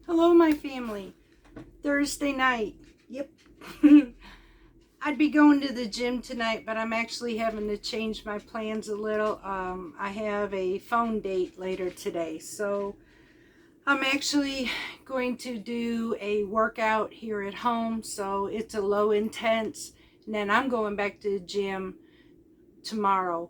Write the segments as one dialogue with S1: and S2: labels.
S1: Hello, my family. Thursday night. Yep. I'd be going to the gym tonight, but I'm actually having to change my plans a little. I have a phone date later today, so I'm actually going to do a workout here at home. So it's a low intense, and then I'm going back to the gym tomorrow.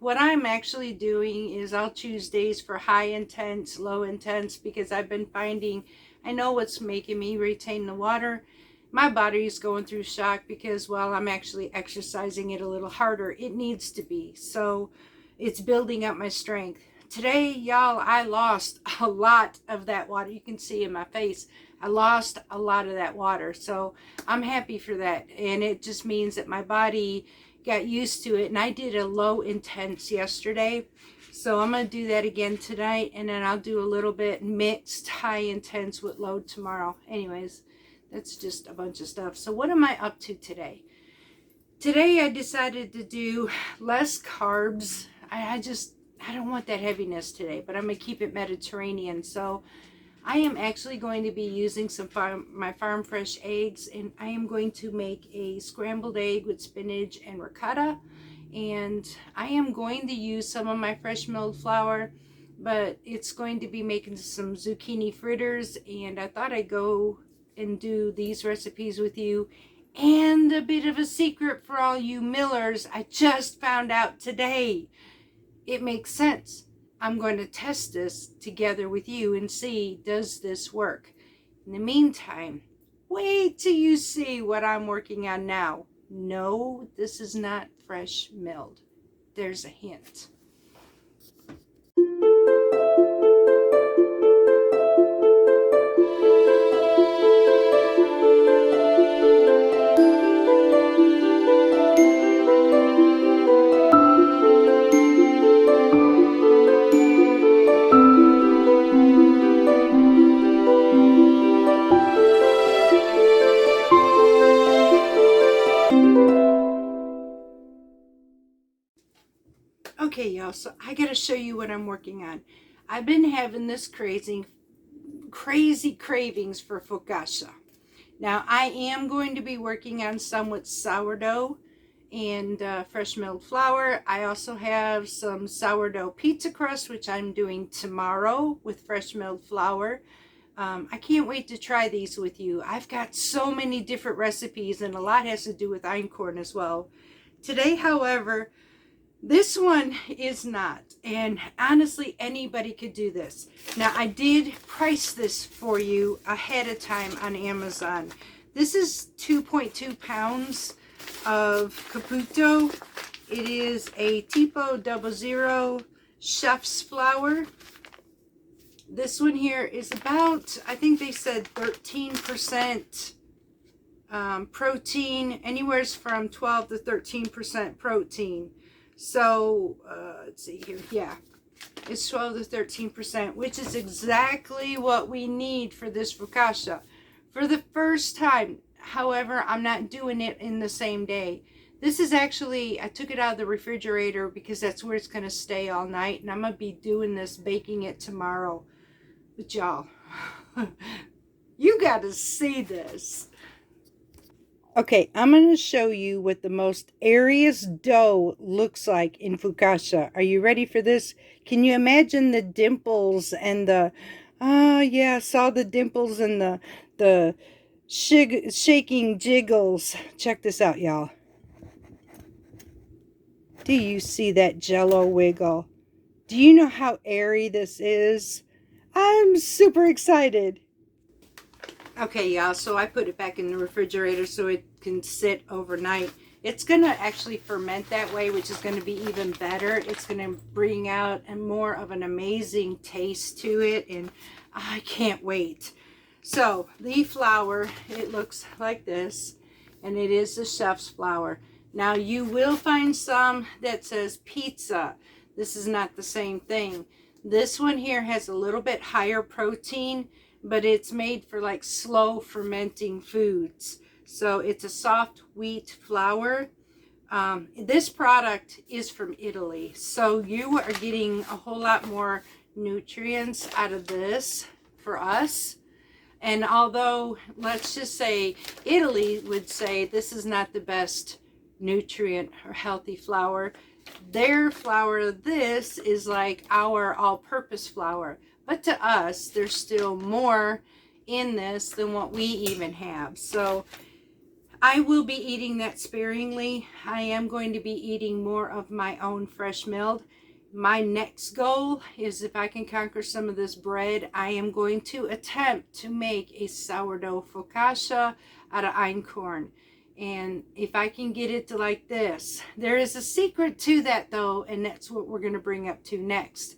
S1: What I'm actually doing is I'll choose days for high intense, low intense, because I've been finding, I know what's making me retain the water. My body is going through shock because, well, I'm actually exercising it a little harder. It needs to be. So it's building up my strength. Today, y'all, I lost a lot of that water. You can see in my face, I lost a lot of that water. So I'm happy for that. And it just means that my body got used to it. And I did a low intense yesterday. So I'm going to do that again tonight. And then I'll do a little bit mixed high intense with low tomorrow. Anyways, that's just a bunch of stuff. So what am I up to today? Today I decided to do less carbs. I don't want that heaviness today, but I'm going to keep it Mediterranean. So I am actually going to be using my farm fresh eggs, and I am going to make a scrambled egg with spinach and ricotta. And I am going to use some of my fresh milled flour, but it's going to be making some zucchini fritters. And I thought I'd go and do these recipes with you. And a bit of a secret for all you millers, I just found out today. It makes sense. I'm going to test this together with you and see, does this work? In the meantime, wait till you see what I'm working on now. No, this is not fresh milled. There's a hint. Okay, y'all, so I gotta show you what I'm working on. I've been having this crazy cravings for focaccia. Now, I am going to be working on some with sourdough and fresh milled flour. I also have some sourdough pizza crust, which I'm doing tomorrow with fresh milled flour. I can't wait to try these with you. I've got so many different recipes, and a lot has to do with einkorn as well. Today, however, this one is not, and honestly, anybody could do this. Now, I did price this for you ahead of time on Amazon. This is 2.2 pounds of Caputo. It is a Tipo 00 chef's flour. This one here is about, I think they said 13% protein, anywhere from 12 to 13% protein. So, let's see here. Yeah, it's 12 to 13%, which is exactly what we need for this focaccia. For the first time, however, I'm not doing it in the same day. This is actually, I took it out of the refrigerator because that's where it's going to stay all night. And I'm going to be doing this, baking it tomorrow. But y'all, you got to see this. Okay, I'm going to show you what the most airiest dough looks like in focaccia. Are you ready for this? Can you imagine the dimples and the, yeah, I saw the dimples and the shaking jiggles. Check this out, y'all. Do you see that jello wiggle? Do you know how airy this is? I'm super excited. Okay, y'all, so I put it back in the refrigerator so it can sit overnight. It's going to actually ferment that way, which is going to be even better. It's going to bring out more of an amazing taste to it, and I can't wait. So, the flour, it looks like this, and it is the chef's flour. Now, you will find some that says pizza. This is not the same thing. This one here has a little bit higher protein, but it's made for like slow fermenting foods. So it's a soft wheat flour. This product is from Italy. So you are getting a whole lot more nutrients out of this for us. And although, let's just say, Italy would say this is not the best nutrient or healthy flour, their flour, this is like our all-purpose flour. But to us, there's still more in this than what we even have. So I will be eating that sparingly. I am going to be eating more of my own fresh milled. My next goal is, if I can conquer some of this bread, I am going to attempt to make a sourdough focaccia out of einkorn. And if I can get it to like this, there is a secret to that though, and that's what we're going to bring up to next.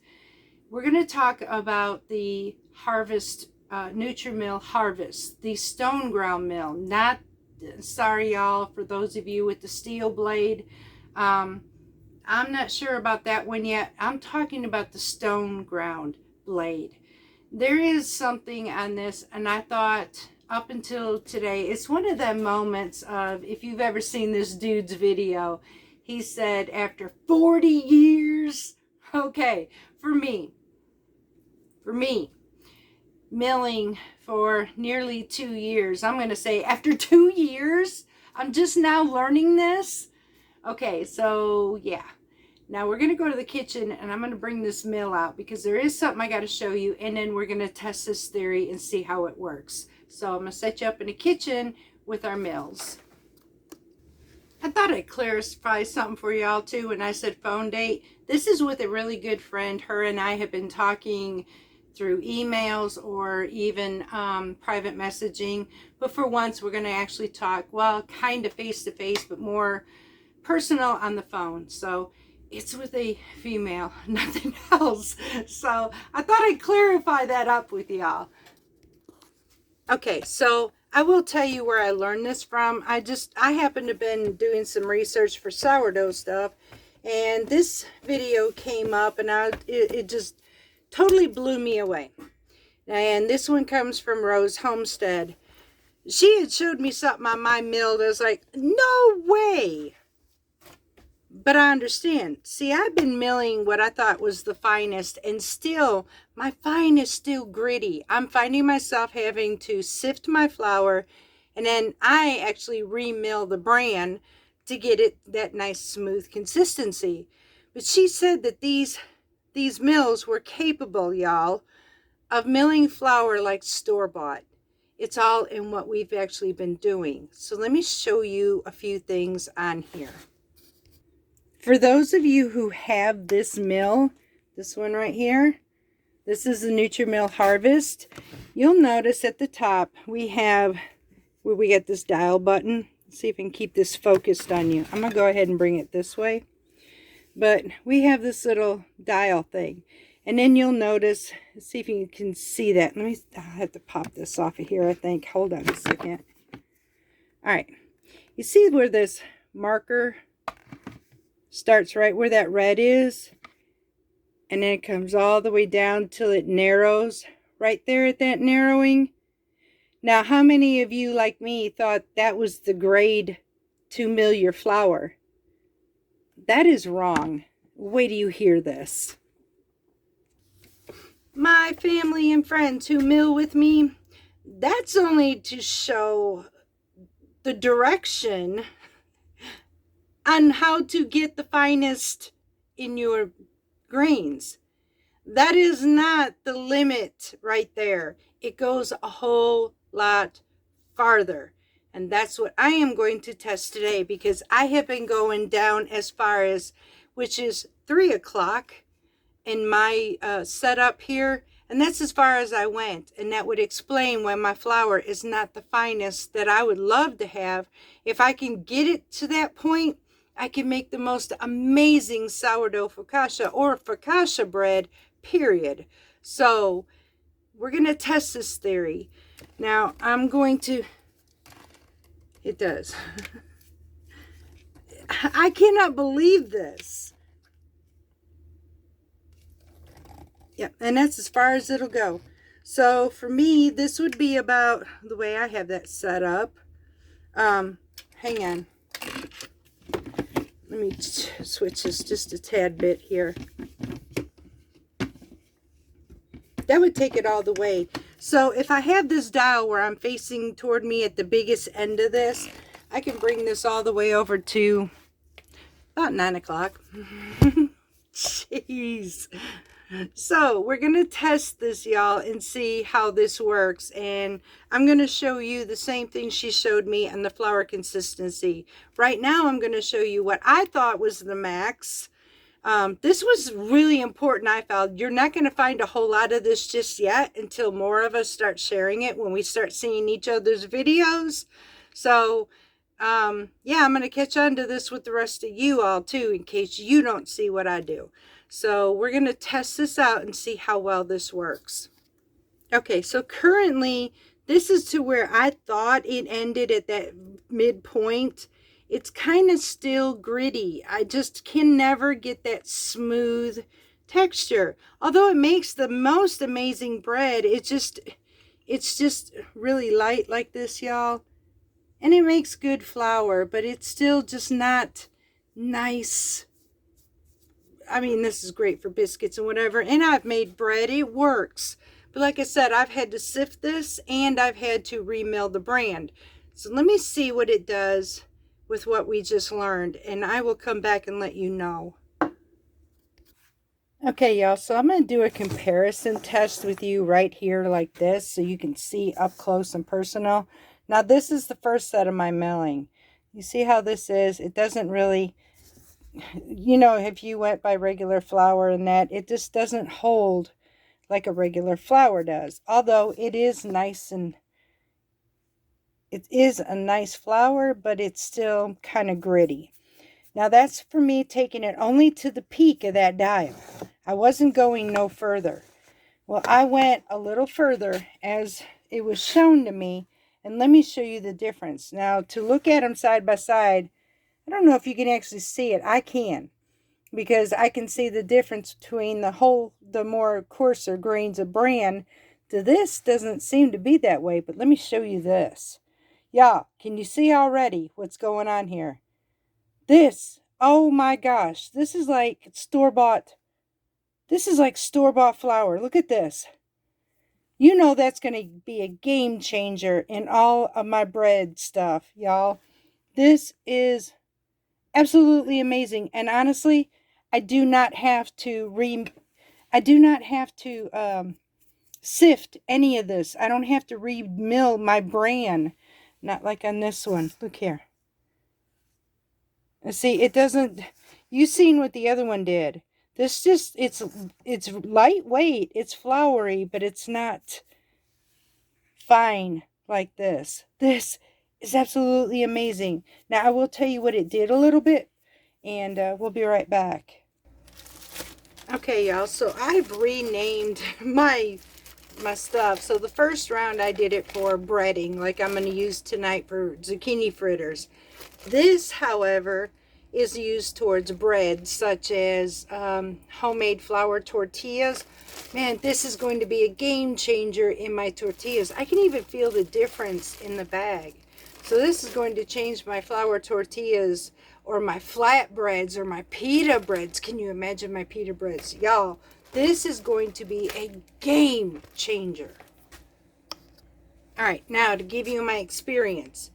S1: We're going to talk about the harvest, Nutri-Mill Harvest, the stone ground mill. Not, sorry y'all, for those of you with the steel blade. I'm not sure about that one yet. I'm talking about the stone ground blade. There is something on this, and I thought up until today, it's one of the moments of, if you've ever seen this dude's video, he said after 40 years, okay, for me, milling for nearly 2 years, I'm going to say after 2 years, I'm just now learning this. Okay, so yeah. Now we're going to go to the kitchen and I'm going to bring this mill out because there is something I got to show you, and then we're going to test this theory and see how it works. So I'm going to set you up in the kitchen with our mills. I thought I'd clarify something for y'all too when I said phone date. This is with a really good friend. Her and I have been talking through emails or even private messaging. But for once, we're going to actually talk, well, kind of face-to-face, but more personal on the phone. So it's with a female, nothing else. So I thought I'd clarify that up with y'all. Okay, so I will tell you where I learned this from. I happened to have been doing some research for sourdough stuff, and this video came up, and it just totally blew me away. And this one comes from Rose Homestead. She had showed me something on my mill that I was like, no way. But I understand. See, I've been milling what I thought was the finest, and still, my fine is still gritty. I'm finding myself having to sift my flour, and then I actually re-mill the bran to get it that nice smooth consistency. But she said that these mills were capable, y'all, of milling flour like store-bought. It's all in what we've actually been doing. So let me show you a few things on here. For those of you who have this mill, this one right here, this is the Nutri-Mill Harvest. You'll notice at the top we have where we get this dial button. Let's see if I can keep this focused on you. I'm going to go ahead and bring it this way. But we have this little dial thing. And then you'll notice, let's see if you can see that. I'll have to pop this off of here, I think. Hold on a second. All right. You see where this marker starts right where that red is, and then it comes all the way down till it narrows right there at that narrowing. Now, how many of you like me thought that was the grade to mill your flour? That is wrong. Wait till you hear this. My family and friends who mill with me, that's only to show the direction on how to get the finest in your grains. That is not the limit right there. It goes a whole lot farther. And that's what I am going to test today, because I have been going down as far as, which is 3 o'clock in my setup here. And that's as far as I went. And that would explain why my flour is not the finest that I would love to have. If I can get it to that point, I can make the most amazing sourdough focaccia or focaccia bread, period. So we're going to test this theory. Now I'm going to, it does. I cannot believe this. Yep, and that's as far as it'll go. So for me, this would be about the way I have that set up. Hang on. Let me switch this just a tad bit here. That would take it all the way. So if I have this dial where I'm facing toward me at the biggest end of this, I can bring this all the way over to about 9 o'clock. Jeez. So we're going to test this, y'all, and see how this works. And I'm going to show you the same thing she showed me on the flour consistency. Right now, I'm going to show you what I thought was the max. This was really important, I found. You're not going to find a whole lot of this just yet until more of us start sharing it when we start seeing each other's videos. So, yeah, I'm going to catch on to this with the rest of you all too, in case you don't see what I do. So we're going to test this out and see how well this works. Okay, so currently this is to where I thought it ended at that midpoint. It's kind of still gritty. I just can never get that smooth texture. Although it makes the most amazing bread, it's just really light like this, y'all. And it makes good flour, but it's still just not nice. I mean, this is great for biscuits and whatever. And I've made bread. It works. But like I said, I've had to sift this and I've had to remill the brand. So let me see what it does with what we just learned. And I will come back and let you know. Okay, y'all. So I'm going to do a comparison test with you right here like this. So you can see up close and personal. Now, this is the first set of my milling. You see how this is? It doesn't really... You know, if you went by regular flour and that, it just doesn't hold like a regular flour does. Although it is nice and it is a nice flour, but it's still kind of gritty. Now that's for me taking it only to the peak of that dial. I wasn't going no further. Well, I went a little further as it was shown to me, and let me show you the difference. Now, to look at them side by side, I don't know if you can actually see it. I can, because I can see the difference between the more coarser grains of bran to this. Doesn't seem to be that way, but let me show you this. Y'all, can you see already what's going on here? This, oh my gosh, this is like store-bought. This is like store-bought flour. Look at this. You know that's going to be a game changer in all of my bread stuff, y'all. This is absolutely amazing. And honestly, I do not have to sift any of this. I don't have to remill my bran. Not like on this one. Look here. See, it doesn't... You seen what the other one did. This just, it's lightweight, it's floury, but it's not fine like this. This is absolutely amazing. Now, I will tell you what it did a little bit, and we'll be right back. Okay, y'all, so I've renamed my stuff. So the first round I did it for breading, like I'm going to use tonight for zucchini fritters. This, however, is used towards bread, such as homemade flour tortillas. Man, this is going to be a game changer in my tortillas. I can even feel the difference in the bag. So this is going to change my flour tortillas, or my flatbreads, or my pita breads. Can you imagine my pita breads? Y'all, this is going to be a game changer. All right, now to give you my experience.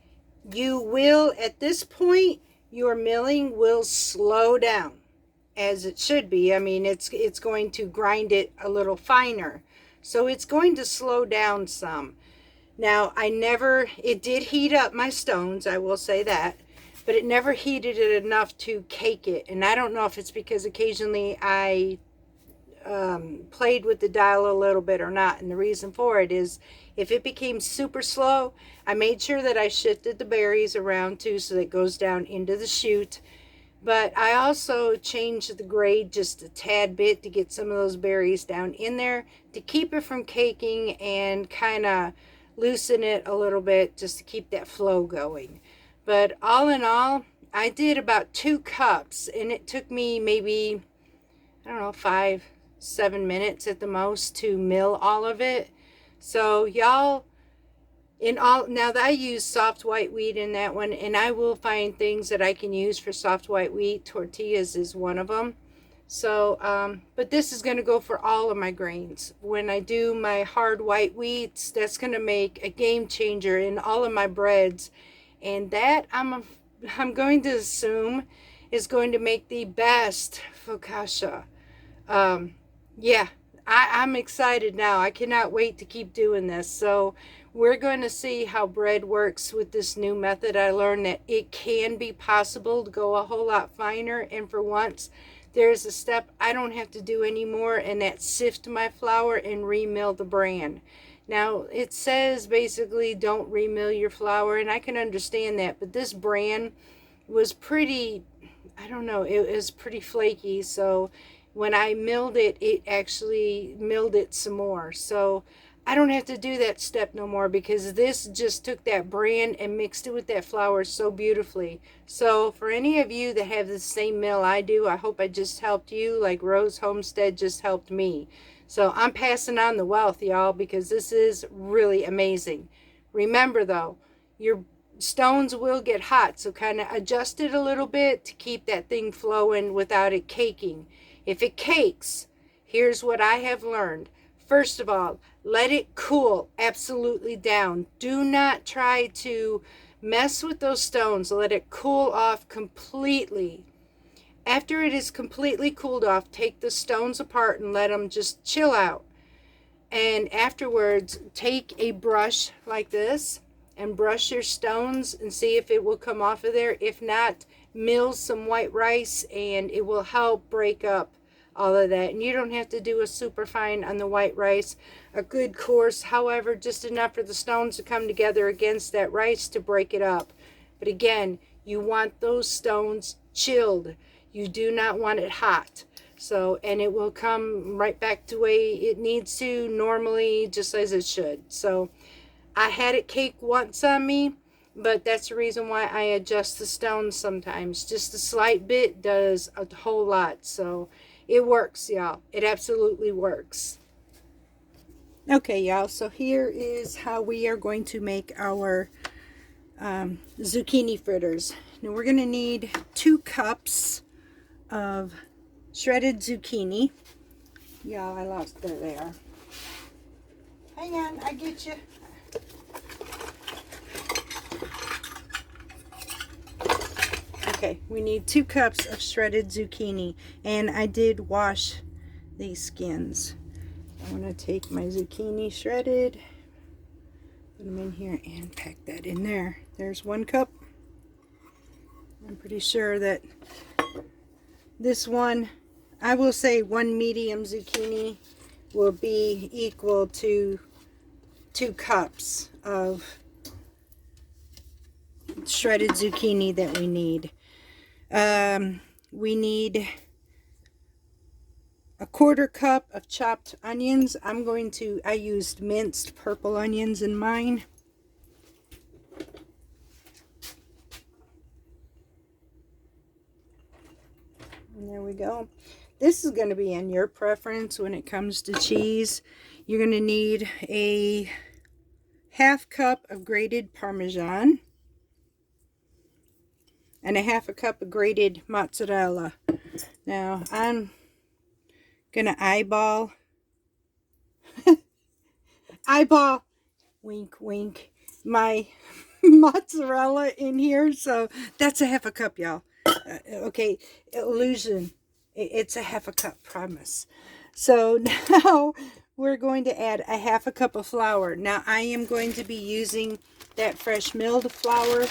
S1: You will, at this point, your milling will slow down, as it should be. I mean, it's going to grind it a little finer. So it's going to slow down some. Now, it did heat up my stones, I will say that, but it never heated it enough to cake it. And I don't know if it's because occasionally I played with the dial a little bit or not. And the reason for it is, if it became super slow, I made sure that I shifted the berries around too, so that it goes down into the chute. But I also changed the grade just a tad bit to get some of those berries down in there to keep it from caking, and kind of loosen it a little bit just to keep that flow going. But all in all, I did about 2 cups, and it took me maybe, I don't know, 5-7 minutes at the most to mill all of it. So y'all, now that I use soft white wheat in that one, and I will find things that I can use for soft white wheat. Tortillas is one of them. So, but this is going to go for all of my grains. When I do my hard white wheats, that's going to make a game changer in all of my breads. And that I'm going to assume is going to make the best focaccia. Yeah, I'm excited now. I cannot wait to keep doing this. So we're going to see how bread works with this new method. I learned that it can be possible to go a whole lot finer. And for once, there's a step I don't have to do anymore, and that's sift my flour and remill the bran. Now, it says basically don't remill your flour, and I can understand that. But this bran was pretty, I don't know, it was pretty flaky. So when I milled it, it actually milled it some more. So I don't have to do that step no more, because this just took that bran and mixed it with that flour so beautifully. So for any of you that have the same mill I do, I hope I just helped you like Rose Homestead just helped me. So I'm passing on the wealth, y'all, because this is really amazing. Remember though, your stones will get hot, so kind of adjust it a little bit to keep that thing flowing without it caking. If it cakes, here's what I have learned. First of all, let it cool absolutely down. Do not try to mess with those stones. Let it cool off completely. After it is completely cooled off, take the stones apart and let them just chill out. And afterwards, take a brush like this and brush your stones and see if it will come off of there. If not, mill some white rice and it will help break up all of that. And you don't have to do a super fine on the white rice. A good coarse, however, just enough for the stones to come together against that rice to break it up. But again, you want those stones chilled. You do not want it hot. So, and it will come right back to the way it needs to normally, just as it should. So I had it cake once on me, but that's the reason why I adjust the stones sometimes. Just a slight bit does a whole lot. So it works, y'all. It absolutely works. Okay, y'all. So here is how we are going to make our zucchini fritters. Now we're going to need 2 cups of shredded zucchini. Y'all, I lost it there. Hang on, I get you. Okay, we need 2 cups of shredded zucchini, and I did wash these skins. I want to take my zucchini shredded, put them in here, and pack that in there. There's 1 cup. I'm pretty sure that this one, I will say 1 medium zucchini will be equal to 2 cups of shredded zucchini that we need. We need a 1/4 cup of chopped onions. I used minced purple onions in mine. And there we go. This is going to be in your preference when it comes to cheese. You're going to need a 1/2 cup of grated Parmesan and a 1/2 cup of grated mozzarella. Now I'm gonna eyeball wink wink my mozzarella in here, so that's a 1/2 cup, y'all. Okay, illusion, it's a 1/2 cup, promise. So now we're going to add a 1/2 cup of flour. Now I am going to be using that fresh milled flour,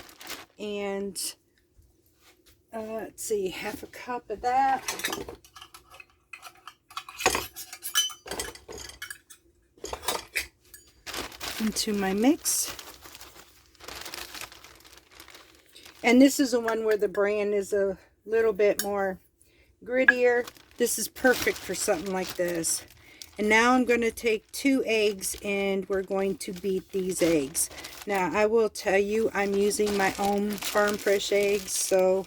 S1: and let's see, 1/2 cup of that. Into my mix. And this is the one where the bran is a little bit more grittier. This is perfect for something like this. And now I'm going to take 2 eggs and we're going to beat these eggs. Now I will tell you, I'm using my own farm fresh eggs, so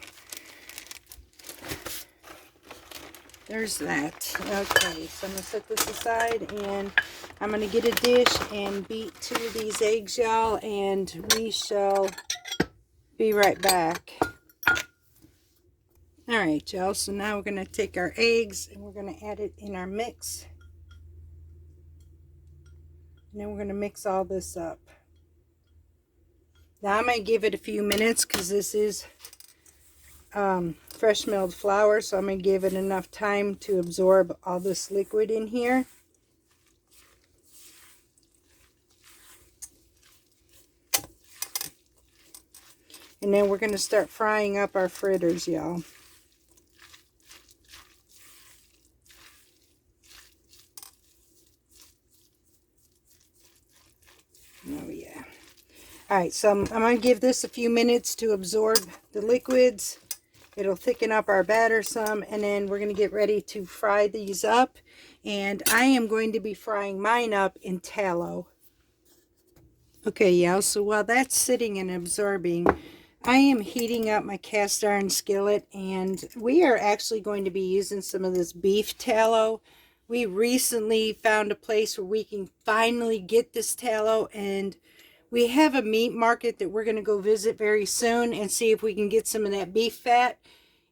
S1: there's that. Okay, so I'm going to set this aside and I'm going to get a dish and beat 2 of these eggs, y'all, and we shall be right back. All right, y'all, so now we're going to take our eggs and we're going to add it in our mix. And then we're going to mix all this up. Now I'm going to give it a few minutes because this is fresh milled flour, so I'm going to give it enough time to absorb all this liquid in here. And then we're going to start frying up our fritters, y'all. Oh yeah. Alright, so I'm going to give this a few minutes to absorb the liquids. It'll thicken up our batter some, and then we're going to get ready to fry these up. And I am going to be frying mine up in tallow. Okay, y'all, so while that's sitting and absorbing, I am heating up my cast iron skillet, and we are actually going to be using some of this beef tallow. We recently found a place where we can finally get this tallow, and we have a meat market that we're going to go visit very soon and see if we can get some of that beef fat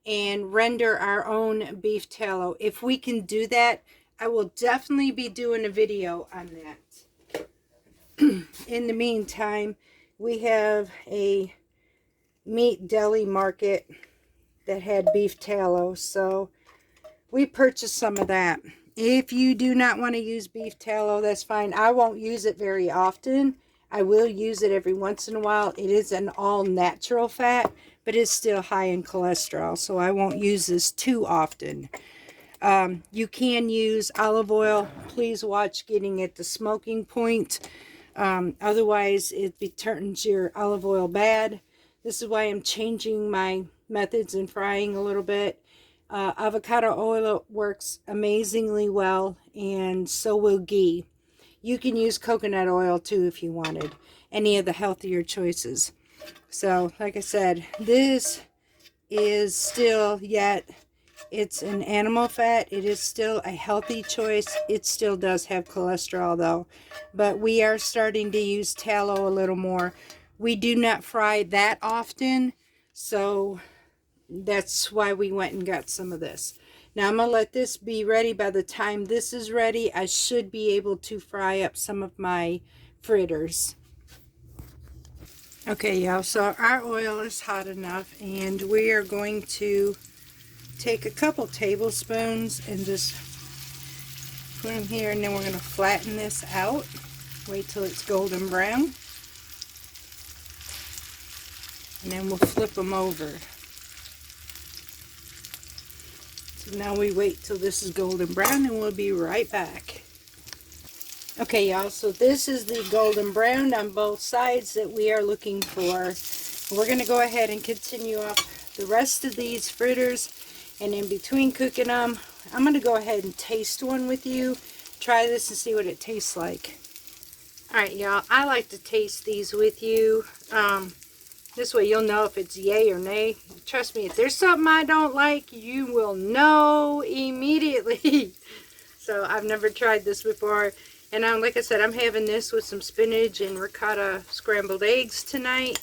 S1: and render our own beef tallow. If we can do that, I will definitely be doing a video on that. In the meantime, we have a meat deli market that had beef tallow, so we purchased some of that. If you do not want to use beef tallow, that's fine. I won't use it very often. I will use it every once in a while. It is an all natural fat, but it's still high in cholesterol, so I won't use this too often. You can use olive oil. Please watch getting it to smoking point. Otherwise, it turns your olive oil bad. This is why I'm changing my methods in frying a little bit. Avocado oil works amazingly well, and so will ghee. You can use coconut oil too if you wanted. Any of the healthier choices. So, like I said, this is still it's an animal fat. It is still a healthy choice. It still does have cholesterol though. But we are starting to use tallow a little more. We do not fry that often, so that's why we went and got some of this. Now I'm going to let this be ready. By the time this is ready, I should be able to fry up some of my fritters. Okay, y'all, so our oil is hot enough, and we are going to take a couple tablespoons and just put them here, and then we're going to flatten this out. Wait till it's golden brown. And then we'll flip them over. So now we wait till this is golden brown, and we'll be right back. Okay, y'all, so this is the golden brown on both sides that we are looking for. We're going to go ahead and continue off the rest of these fritters, and in between cooking them, I'm going to go ahead and taste one with you. Try this and see what it tastes like. Alright, y'all, I like to taste these with you. This way you'll know if it's yay or nay. Trust me, if there's something I don't like, you will know immediately. So I've never tried this before. And like I said, I'm having this with some spinach and ricotta scrambled eggs tonight.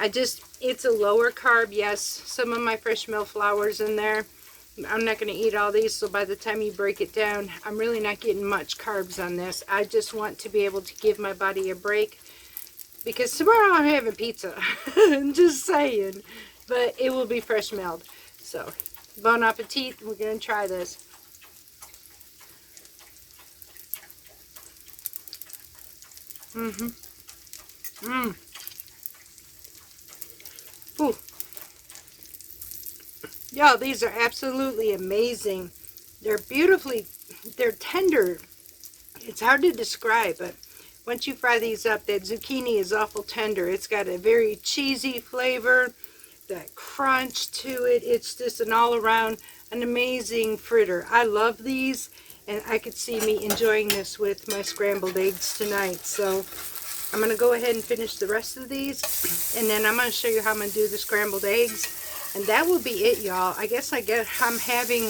S1: It's a lower carb, yes. Some of my fresh milled flour's in there. I'm not going to eat all these, so by the time you break it down, I'm really not getting much carbs on this. I just want to be able to give my body a break, because tomorrow I'm having pizza. I'm just saying. But it will be fresh milled. So, bon appetit. We're going to try this. Ooh. Y'all, these are absolutely amazing. They're tender. It's hard to describe, but once you fry these up, that zucchini is awful tender. It's got a very cheesy flavor, that crunch to it. It's just an all-around, an amazing fritter. I love these, and I could see me enjoying this with my scrambled eggs tonight. So I'm going to go ahead and finish the rest of these, and then I'm going to show you how I'm going to do the scrambled eggs. And that will be it, y'all. I guess I'm having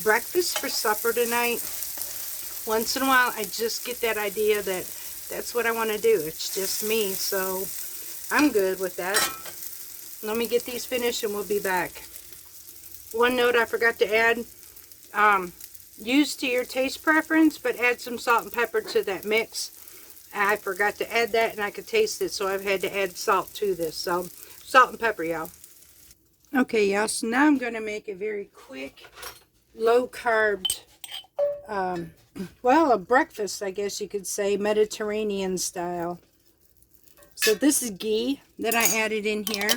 S1: breakfast for supper tonight. Once in a while, I just get that idea that that's what I want to do. It's just me, so I'm good with that. Let me get these finished and we'll be back. One note I forgot to add, use to your taste preference, but add some salt and pepper to that mix. I forgot to add that, and I could taste it, so I've had to add salt to this. So salt and pepper, y'all. Okay, y'all, so now I'm going to make a very quick, low-carb, well, a breakfast, I guess you could say, Mediterranean style. So this is ghee that I added in here.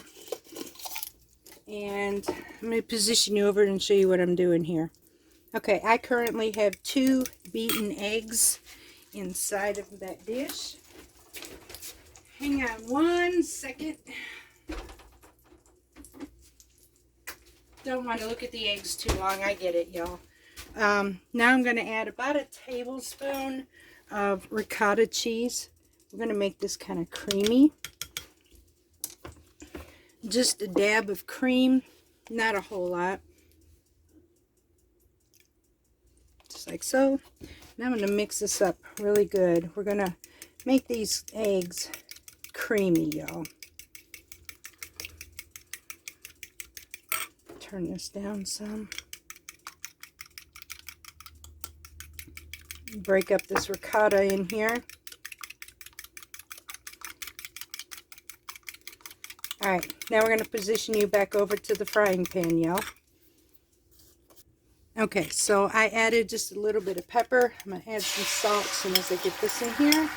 S1: And I'm going to position you over and show you what I'm doing here. Okay, I currently have 2 beaten eggs inside of that dish. Hang on 1 second. Don't want to look at the eggs too long. I get it, y'all. Now I'm going to add about a tablespoon of ricotta cheese. We're going to make this kind of creamy. Just a dab of cream, not a whole lot. Just like so. Now I'm going to mix this up really good. We're going to make these eggs creamy, y'all. Turn this down some. Break up this ricotta in here. Alright, now we're going to position you back over to the frying pan, y'all. Okay, so I added just a little bit of pepper. I'm going to add some salt as soon as I get this in here.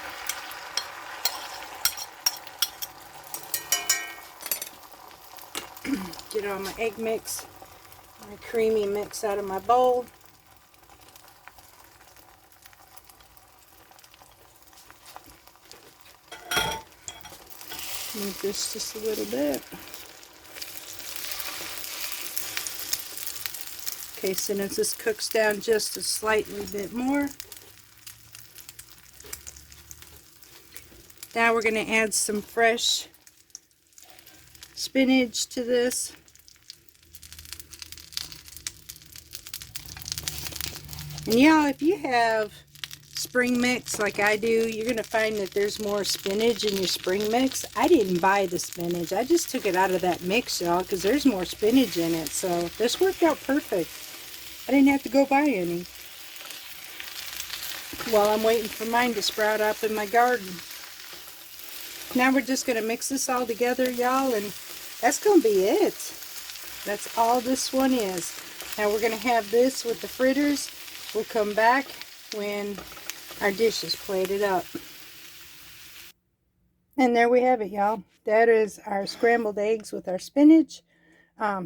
S1: Get all my egg mix, my creamy mix out of my bowl. Move this just a little bit. Okay, so as this cooks down just a slightly bit more, now we're going to add some fresh spinach to this. And y'all, if you have spring mix like I do, you're going to find that there's more spinach in your spring mix. I didn't buy the spinach. I just took it out of that mix, y'all, because there's more spinach in it. So this worked out perfect. I didn't have to go buy any while I'm waiting for mine to sprout up in my garden. Now we're just going to mix this all together, y'all, and that's going to be it. That's all this one is. Now we're going to have this with the fritters. We'll come back when our dish is plated up. And there we have it, y'all. That is our scrambled eggs with our spinach.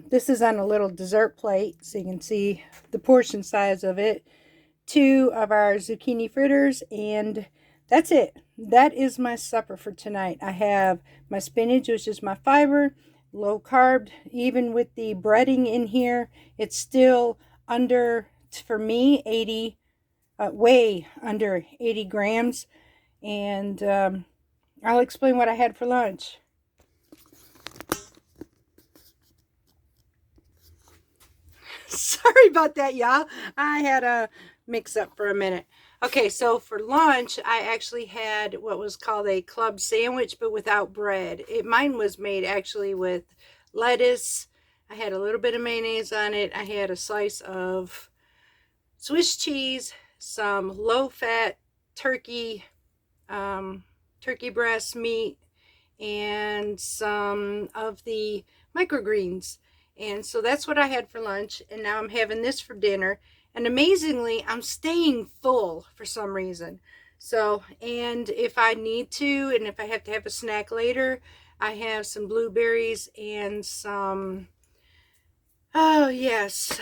S1: This is on a little dessert plate, so you can see the portion size of it. 2 of our zucchini fritters, and that's it. That is my supper for tonight. I have my spinach, which is my fiber, low carb. Even with the breading in here, it's still under, for me, 80, way under 80 grams. And I'll explain what I had for lunch. Sorry about that, y'all. I had a mix up for a minute. Okay, so for lunch, I actually had what was called a club sandwich, but without bread. Mine was made actually with lettuce. I had a little bit of mayonnaise on it. I had a slice of Swiss cheese, some low-fat turkey, turkey breast meat, and some of the microgreens. And so that's what I had for lunch, and now I'm having this for dinner. And amazingly, I'm staying full for some reason. So, and if I need to, and if I have to have a snack later, I have some blueberries and some, oh yes,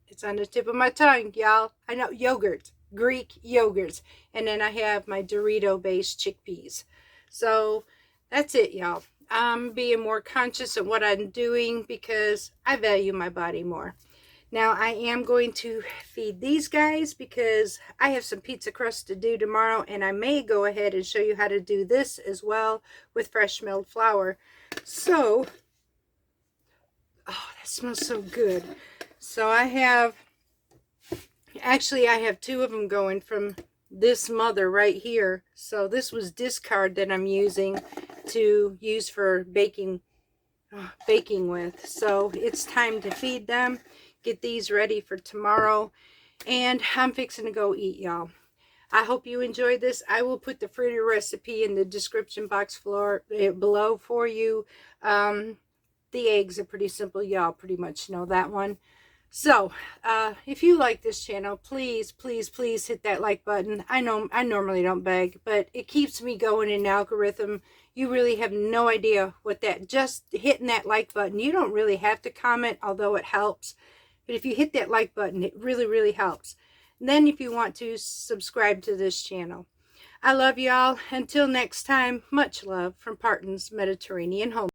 S1: it's on the tip of my tongue, y'all. I know, yogurt, Greek yogurt. And then I have my Dorito-based chickpeas. So that's it, y'all. I'm being more conscious of what I'm doing because I value my body more. Now I am going to feed these guys because I have some pizza crust to do tomorrow, and I may go ahead and show you how to do this as well with fresh milled flour. So, oh, that smells so good. So I have 2 of them going from this mother right here. So this was discard that I'm using to use for baking baking with. So it's time to feed them, get these ready for tomorrow, and I'm fixing to go eat, y'all. I hope you enjoyed this. I will put the fritter recipe in the description box below for you. The eggs are pretty simple. Y'all pretty much know that one. So, if you like this channel, please, please, please hit that like button. I know I normally don't beg, but it keeps me going in the algorithm. You really have no idea what just hitting that like button, you don't really have to comment, although it helps. But if you hit that like button, it really, really helps. And then if you want to, subscribe to this channel. I love y'all. Until next time, much love from Parton's Mediterranean Home.